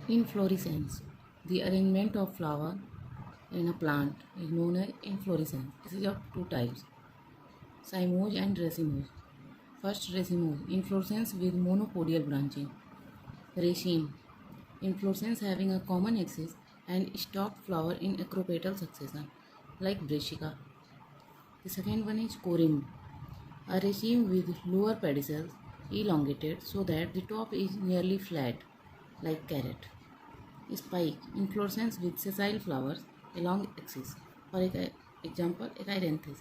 Inflorescence. The arrangement of flower in a plant is known as inflorescence. This is of two types, cymoge and racemose. First, racemose, inflorescence with monopodial branching. Raceme, inflorescence having a common axis and stalked flower in acropetal succession, like brassica. The second one is corymb, a raceme with lower pedicels elongated so that the top is nearly flat, like carrot. Spike, inflorescence with sessile flowers along axis. For example, Echiranthes.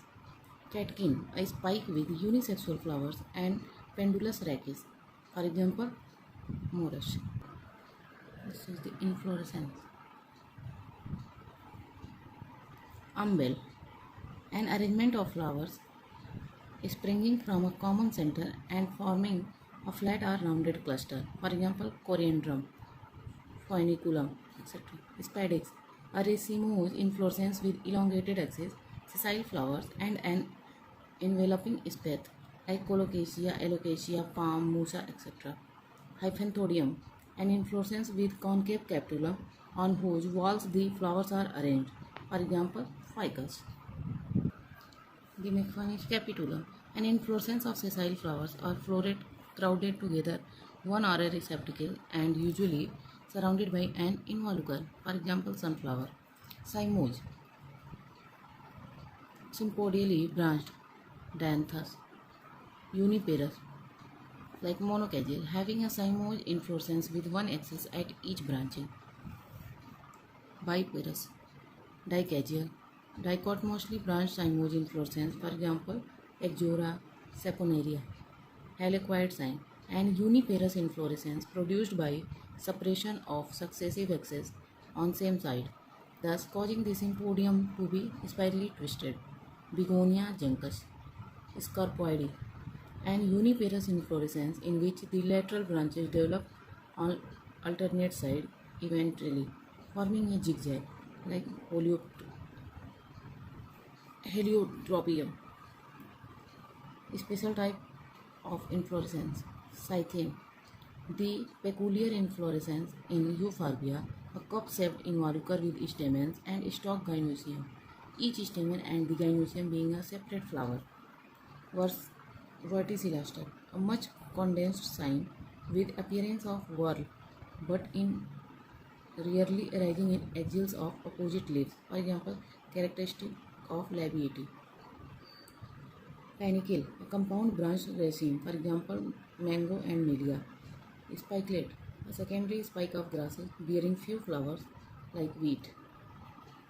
Catkin, a spike with unisexual flowers and pendulous rachis. For example, Morus. This is the inflorescence. Umbel, an arrangement of flowers springing from a common center and forming a flat or rounded cluster. For example, coriandrum, foeniculum, etc. Spadix, a racemose inflorescence with elongated axis, sessile flowers, and an enveloping spathe like colocasia, alocasia, palm, musa, etc. Hyphanthodium, an inflorescence with concave capitulum on whose walls the flowers are arranged. For example, ficus. The next one is capitulum, an inflorescence of sessile flowers or floret crowded together, one or a receptacle, and usually surrounded by an involucre. For example, sunflower. Cymoge, sympodially branched dianthus. Uniparous, like monocagal, having a cymoge inflorescence with one axis at each branching. Biparous, dicagal, dichotomously branched cymoge inflorescence, for example, Exora saponaria. Helicoid cyme, and uniparous inflorescence produced by separation of successive axes on same side, thus causing the sympodium to be spirally twisted. Begonia juncus. Scarpoidy, and uniparous inflorescence in which the lateral branches develop on alternate side eventually, forming a zigzag like heliotropium. Special type of inflorescence, cytheme, the peculiar inflorescence in euphorbia, a cup-shaped involucre with stamens and stalked gynoecium, each stamen and the gynoecium being a separate flower. Verticillaster, a much condensed cyme with appearance of whorl, but in rarely arising in axils of opposite leaves. For example, characteristic of labiati. Panicle, a compound branched raceme. For example, mango and melia. Spikelet, a secondary spike of grasses bearing few flowers like wheat.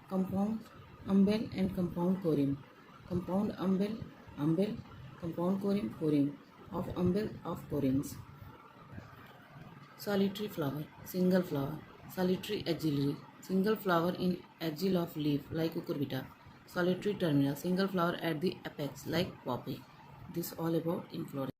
Compound umbel and compound corymb. Compound umbel, compound corymb of umbel of corymbs. Solitary flower, single flower. Solitary axillary, single flower in axil of leaf like cucurbita. Solitary terminal, single flower at the apex like poppy. This all about inflorescence.